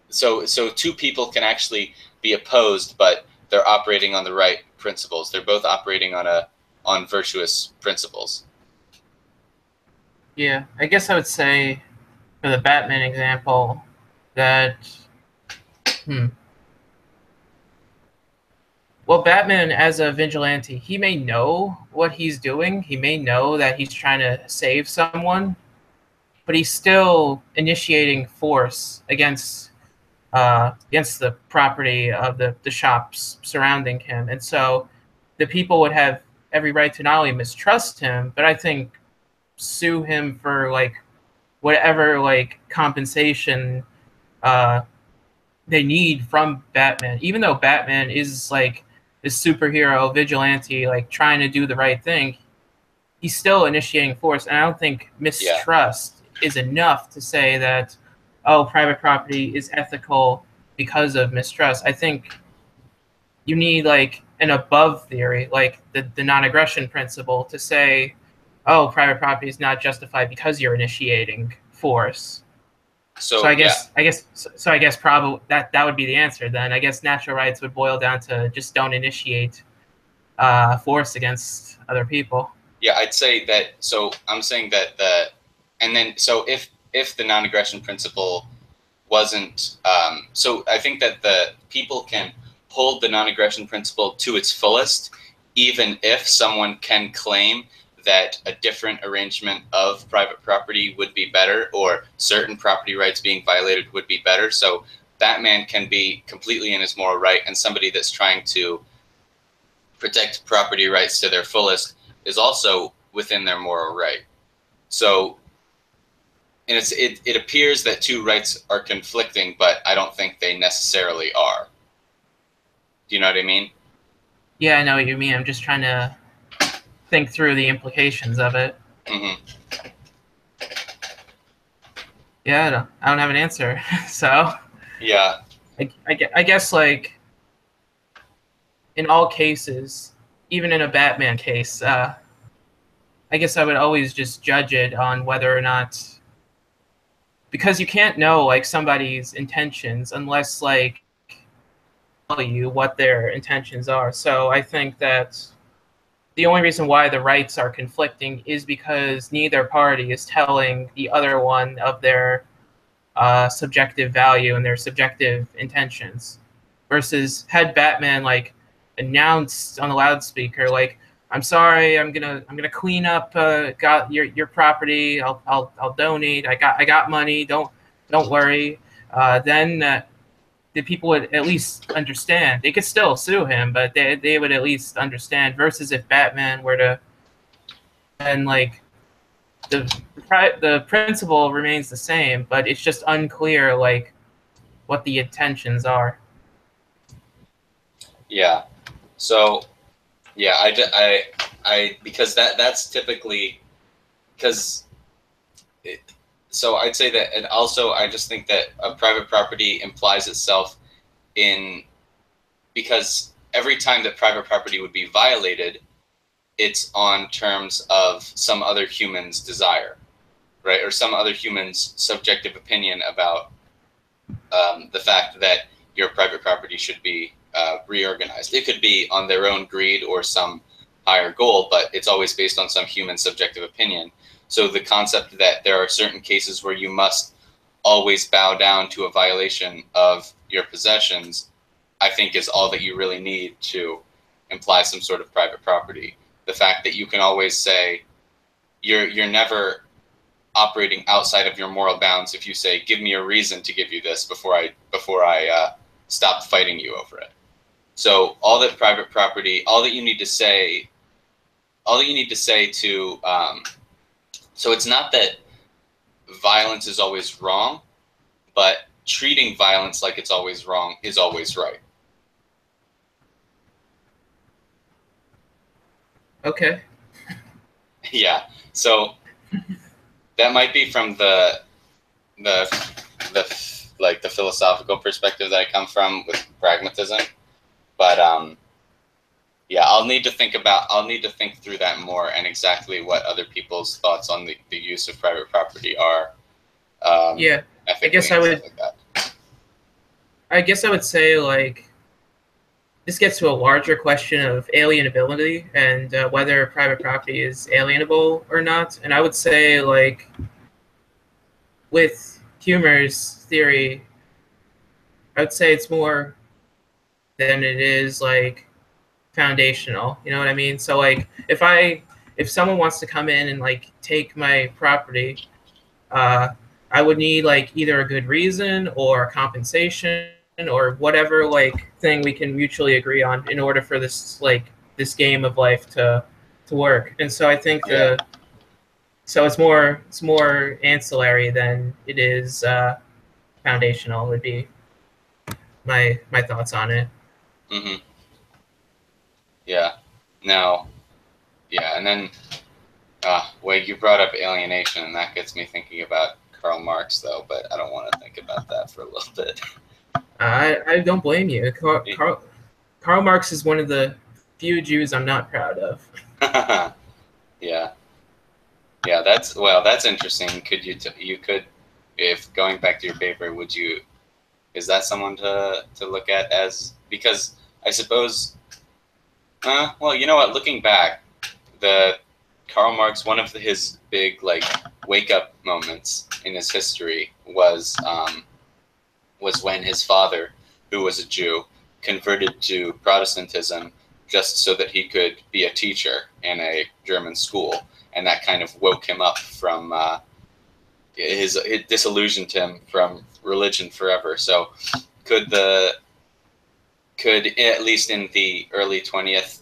A: so two people can actually be opposed, but they're operating on the right principles. They're both operating on virtuous principles.
B: Yeah, I guess I would say, for the Batman example, that well, Batman as a vigilante, he may know what he's doing. He may know that he's trying to save someone, but he's still initiating force against the property of the shops surrounding him. And so the people would have every right to not only mistrust him, but I think sue him for like whatever like compensation they need from Batman. Even though Batman is like this superhero vigilante, like trying to do the right thing, he's still initiating force. And I don't think mistrust is enough to say that, oh, private property is ethical because of mistrust. I think you need like an above theory, like the non-aggression principle, to say, oh, private property is not justified because you're initiating force. So I guess probably that would be the answer. Then I guess natural rights would boil down to just don't initiate force against other people.
A: Yeah, I'd say that. So I'm saying that if the non-aggression principle wasn't, so I think that the people can hold the non-aggression principle to its fullest, even if someone can claim that a different arrangement of private property would be better, or certain property rights being violated would be better. So Batman can be completely in his moral right, and somebody that's trying to protect property rights to their fullest is also within their moral right. So, and it appears that two rights are conflicting, but I don't think they necessarily are. Do you know what I mean?
B: Yeah, I know what you mean. I'm just trying to think through the implications of it.
A: Mm-hmm.
B: Yeah, I don't have an answer. So
A: yeah,
B: I guess, like, in all cases, even in a Batman case, I guess I would always just judge it on whether or not, because you can't know, like, somebody's intentions unless, like, tell you what their intentions are. So I think that the only reason why the rights are conflicting is because neither party is telling the other one of their subjective value and their subjective intentions. Versus had Batman, like, announced on the loudspeaker, like, I'm sorry, I'm gonna clean up got your property. I'll donate. I got money. Don't worry. Then the people would at least understand. They could still sue him, but they would at least understand. Versus if Batman were to, and, like, the principle remains the same, but it's just unclear, like, what the intentions are.
A: Yeah. So, yeah, I because that's typically because. So I'd say that, and also I just think that a private property implies itself in, because every time that private property would be violated, it's on terms of some other human's desire, right? Or some other human's subjective opinion about the fact that your private property should be reorganized. It could be on their own greed or some higher goal, but it's always based on some human subjective opinion. So the concept that there are certain cases where you must always bow down to a violation of your possessions, I think is all that you really need to imply some sort of private property. The fact that you can always say you're never operating outside of your moral bounds if you say, give me a reason to give you this before I stop fighting you over it. So all that private property, all that you need to say to so it's not that violence is always wrong, but treating violence like it's always wrong is always right.
B: Okay.
A: Yeah. So that might be from the philosophical perspective that I come from with pragmatism, but yeah, I'll need to think through that more and exactly what other people's thoughts on the use of private property are.
B: Yeah, I guess I would.
A: Like that.
B: I guess I would say, like, this gets to a larger question of alienability and whether private property is alienable or not. And I would say, like, with Humer's theory, I would say it's more than it is, like, foundational. You know what I mean? So, like, if someone wants to come in and, like, take my property, I would need, like, either a good reason or compensation or whatever, like, thing we can mutually agree on in order for this, like, this game of life to work. And so I think so it's more ancillary than it is foundational would be my thoughts on it.
A: Mm-hmm. Yeah. Now, yeah, and then well, you brought up alienation, and that gets me thinking about Karl Marx, though. But I don't want to think about that for a little bit.
B: I don't blame you. Karl Marx is one of the few Jews I'm not proud of.
A: Yeah. Yeah, that's interesting. Could you could, if going back to your paper, is that someone to look at as, because I suppose, well, you know what, looking back, the Karl Marx, one of his big like wake up moments in his history was when his father, who was a Jew, converted to Protestantism just so that he could be a teacher in a German school, and that kind of woke him up from it disillusioned him from religion forever. So could at least in the early 20th,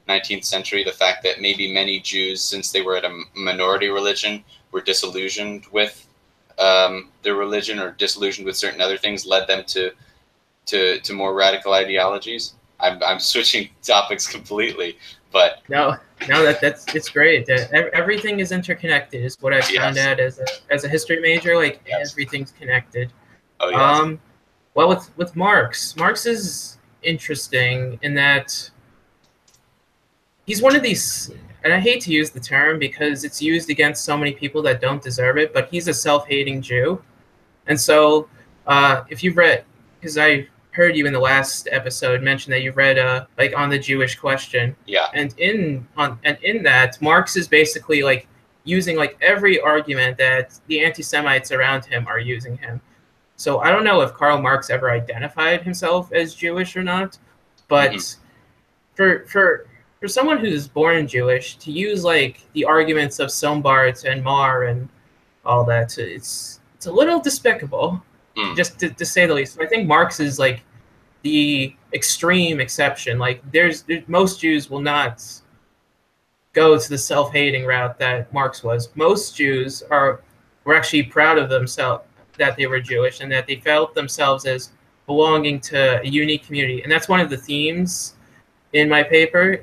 A: 19th century, the fact that maybe many Jews, since they were at a minority religion, were disillusioned with their religion or disillusioned with certain other things, led them to more radical ideologies. I'm switching topics completely, but
B: No, that's it's great. Everything is interconnected. Is what I've found
A: yes,
B: out as a history major. Like
A: yes,
B: everything's connected.
A: oh yes,
B: Um, well, with Marx is interesting in that he's one of these, and I hate to use the term because it's used against so many people that don't deserve it, but he's a self-hating Jew. And so, if you've read, because I heard you in the last episode mention that you've read, like on the Jewish question,
A: yeah,
B: and in that, Marx is basically like using like every argument that the anti-Semites around him are using him. So I don't know if Karl Marx ever identified himself as Jewish or not,
A: mm-hmm.
B: but for someone who's born Jewish to use like the arguments of Sombart and Mar and all that, it's a little despicable, just to say the least. So I think Marx is like the extreme exception. Like most Jews will not go to the self-hating route that Marx was. Most Jews were actually proud of themselves that they were Jewish and that they felt themselves as belonging to a unique community. And that's one of the themes in my paper,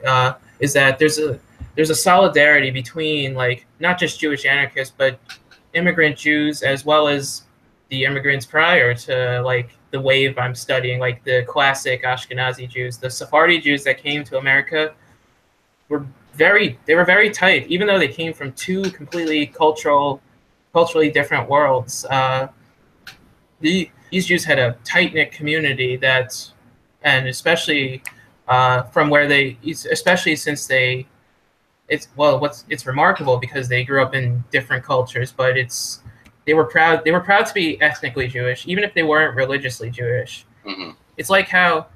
B: is that there's a solidarity between like not just Jewish anarchists but immigrant Jews as well as the immigrants prior to like the wave I'm studying, like the classic Ashkenazi Jews, the Sephardi Jews that came to America were very tight, even though they came from two completely culturally different worlds. These Jews had a tight knit community that, and especially from where especially since it's remarkable because they grew up in different cultures, but they were proud to be ethnically Jewish, even if they weren't religiously Jewish.
A: Mm-hmm.
B: It's like how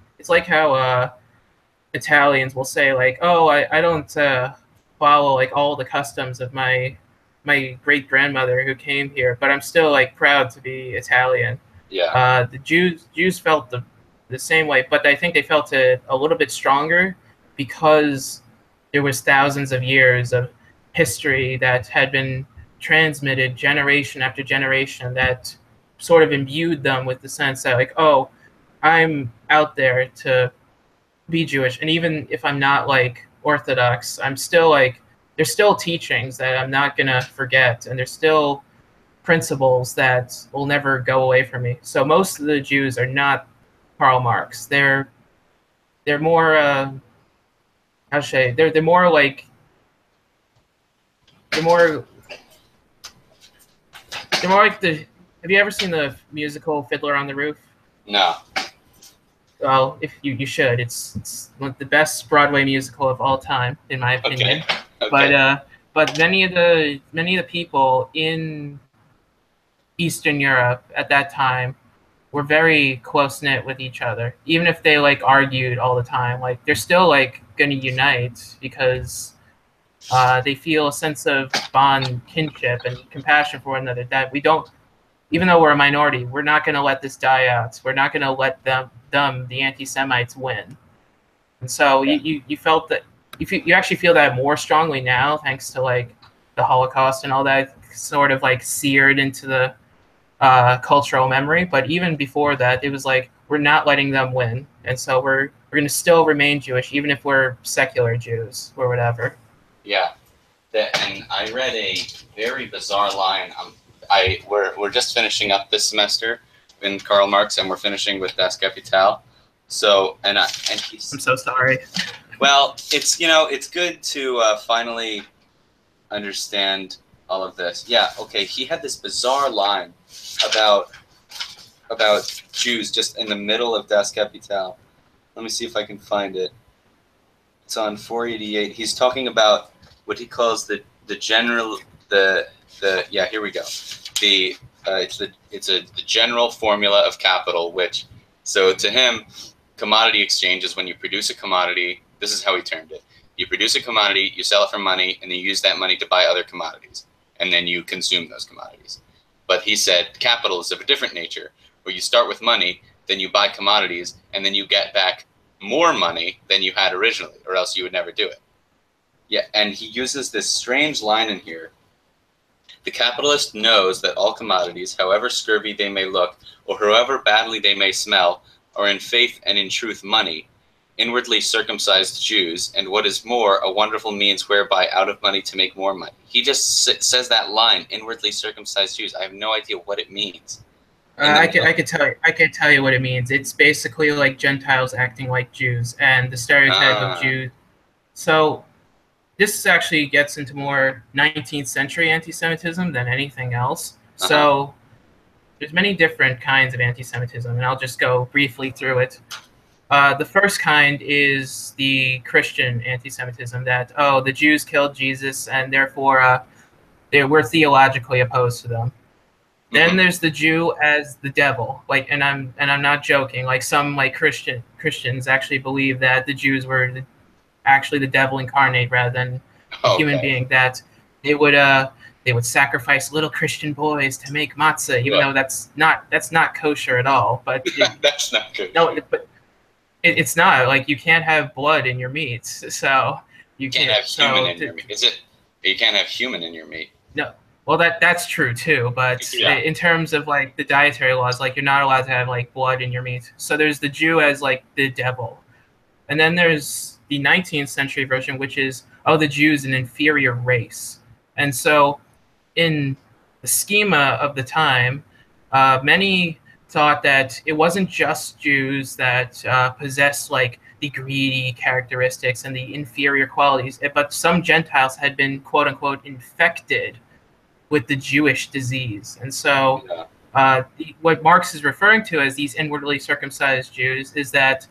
B: Italians will say like, oh, I don't follow like all the customs of my great grandmother who came here, but I'm still like proud to be Italian.
A: Yeah,
B: The Jews felt the same way, but I think they felt it a little bit stronger because there was thousands of years of history that had been transmitted generation after generation that sort of imbued them with the sense that like, oh, I'm out there to be Jewish, and even if I'm not like Orthodox, I'm still like there's still teachings that I'm not gonna forget, and there's still principles that will never go away from me. So most of the Jews are not Karl Marx. They're more how should I say, they're more like they're more the have you ever seen the musical Fiddler on the Roof?
A: no,
B: Well, if you should. It's one of the best Broadway musical of all time, in my opinion.
A: okay,
B: But many of the people in Eastern Europe at that time were very close knit with each other, even if they like argued all the time. Like they're still like going to unite because they feel a sense of bond, kinship, and compassion for one another. That we don't, even though we're a minority, we're not going to let this die out. We're not going to let the anti-Semites win. And so you felt that you actually feel that more strongly now, thanks to like the Holocaust and all that sort of like seared into the cultural memory. But even before that, it was like we're not letting them win, and so we're going to still remain Jewish, even if we're secular Jews or whatever.
A: yeah. And I read a very bizarre line. We're just finishing up this semester in Karl Marx, and we're finishing with Das Kapital. So and
B: I'm so sorry.
A: Well, it's good to finally understand all of this. Yeah, okay. He had this bizarre line about Jews just in the middle of Das Kapital. Let me see if I can find it. It's on 488. He's talking about what he calls the general the yeah, here we go. The the general formula of capital, which, so to him, commodity exchange is when you produce a commodity. This is how he termed it. You produce a commodity, you sell it for money, and then you use that money to buy other commodities, and then you consume those commodities. But he said capital is of a different nature, where you start with money, then you buy commodities, and then you get back more money than you had originally, or else you would never do it. Yeah, and he uses this strange line in here. The capitalist knows that all commodities, however scurvy they may look, or however badly they may smell, are in faith and in truth money, inwardly circumcised Jews, and what is more, a wonderful means whereby out of money to make more money. He just says that line, inwardly circumcised Jews. I have no idea what it means.
B: I could tell you what it means. It's basically like Gentiles acting like Jews and the stereotype of Jews. So this actually gets into more 19th century anti-Semitism than anything else. So there's many different kinds of anti-Semitism, and I'll just go briefly through it. The first kind is the Christian anti-Semitism, that, oh, the Jews killed Jesus, and therefore we're theologically opposed to them. Then there's the Jew as the devil, like, and I'm not joking. Like, some like Christians actually believe that the Jews were actually the devil incarnate rather than a human being. That they would sacrifice little Christian boys to make matzah, even though that's not kosher at all. But
A: that's not good.
B: No, but it's not. Like, you can't have blood in your meats, so you
A: can't have human in your meat. Is it? You can't have human in your meat.
B: No. Well, that's true too, but in terms of like the dietary laws, like, you're not allowed to have like blood in your meat. So there's the Jew as like the devil, and then there's the 19th century version, which is, oh, the Jews an inferior race. And so in the schema of the time, many thought that it wasn't just Jews that possessed like the greedy characteristics and the inferior qualities, but some Gentiles had been, quote unquote, infected with the Jewish disease. And so what Marx is referring to as these inwardly circumcised Jews is that,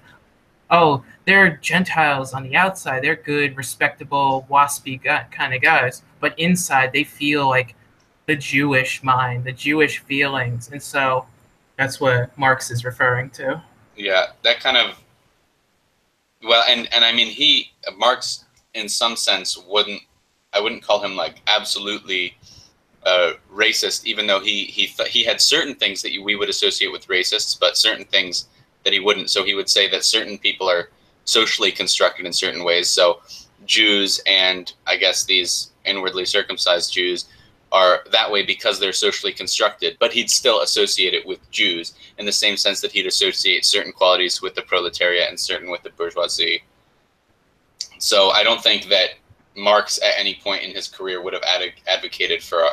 B: oh, they're Gentiles on the outside. They're good, respectable, waspy kind of guys. But inside, they feel like the Jewish mind, the Jewish feelings. And so that's what Marx is referring to.
A: Yeah, that kind of... Well, and I mean, Marx, in some sense, I wouldn't call him like absolutely racist, even though he had certain things that we would associate with racists, but certain things that he wouldn't. So he would say that certain people are socially constructed in certain ways. So Jews, and I guess these inwardly circumcised Jews, are that way because they're socially constructed, but he'd still associate it with Jews in the same sense that he'd associate certain qualities with the proletariat and certain with the bourgeoisie. So I don't think that Marx at any point in his career would have advocated for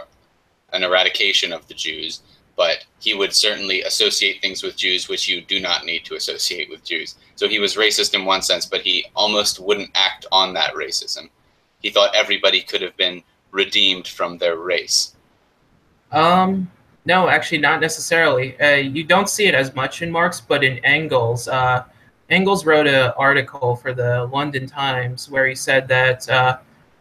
A: an eradication of the Jews, but he would certainly associate things with Jews which you do not need to associate with Jews. So he was racist in one sense, but he almost wouldn't act on that racism. He thought everybody could have been redeemed from their race.
B: No, actually not necessarily. You don't see it as much in Marx, but in Engels. Engels wrote an article for the London Times where he said that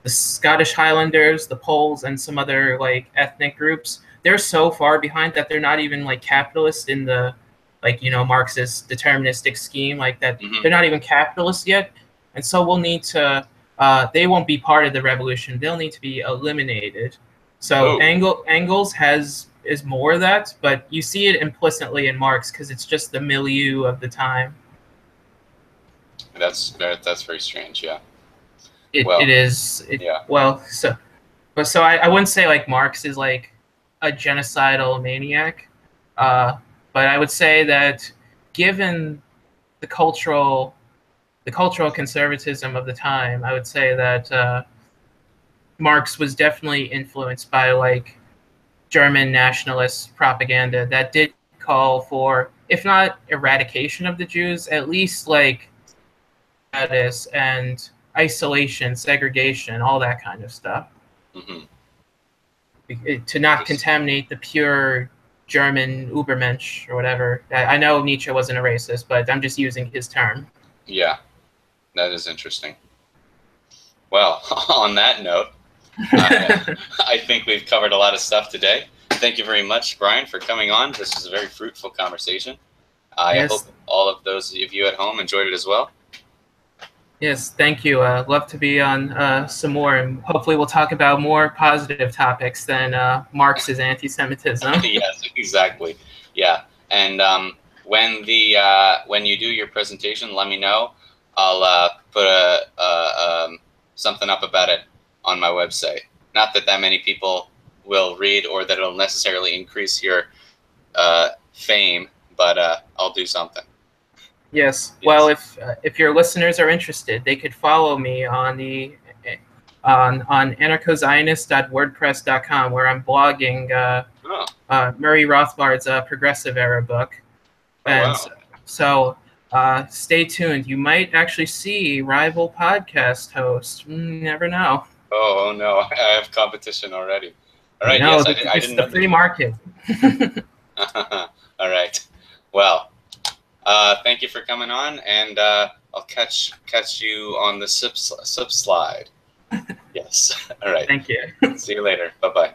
B: the Scottish Highlanders, the Poles, and some other like ethnic groups, they're so far behind that they're not even like capitalist in the, like, Marxist deterministic scheme, like that. They're not even capitalists yet, and so we'll need to. They won't be part of the revolution. They'll need to be eliminated. So Engels is more of that, but you see it implicitly in Marx because it's just the milieu of the time.
A: That's very strange. Yeah.
B: It is. Well, so I wouldn't say like Marx is like a genocidal maniac, but I would say that given the cultural conservatism of the time, I would say that Marx was definitely influenced by like German nationalist propaganda that did call for, if not eradication of the Jews, at least like status and isolation, segregation, all that kind of stuff.
A: Mm-hmm.
B: To not contaminate the pure German Übermensch or whatever. I know Nietzsche wasn't a racist, but I'm just using his term.
A: Yeah, that is interesting. Well, on that note, I think we've covered a lot of stuff today. Thank you very much, Bryan, for coming on. This was a very fruitful conversation. I hope all of those of you at home enjoyed it as well.
B: Yes, thank you. Love to be on some more, and hopefully we'll talk about more positive topics than Marx's anti-Semitism.
A: Yes, exactly. Yeah, and when you do your presentation, let me know. I'll put something up about it on my website. Not that many people will read, or that it'll necessarily increase your fame, but I'll do something.
B: Yes. Well, if your listeners are interested, they could follow me on the on anarchozionist.wordpress.com, where I'm blogging Murray Rothbard's Progressive Era book. And so stay tuned. You might actually see rival podcast hosts. Never know.
A: Oh no, I have competition already. All right.
B: No,
A: yes, I
B: it's
A: didn't
B: the
A: know
B: free market.
A: All right. Well, thank you for coming on, and I'll catch you on the sub slide. Yes. All right.
B: Thank you.
A: See you later. Bye-bye.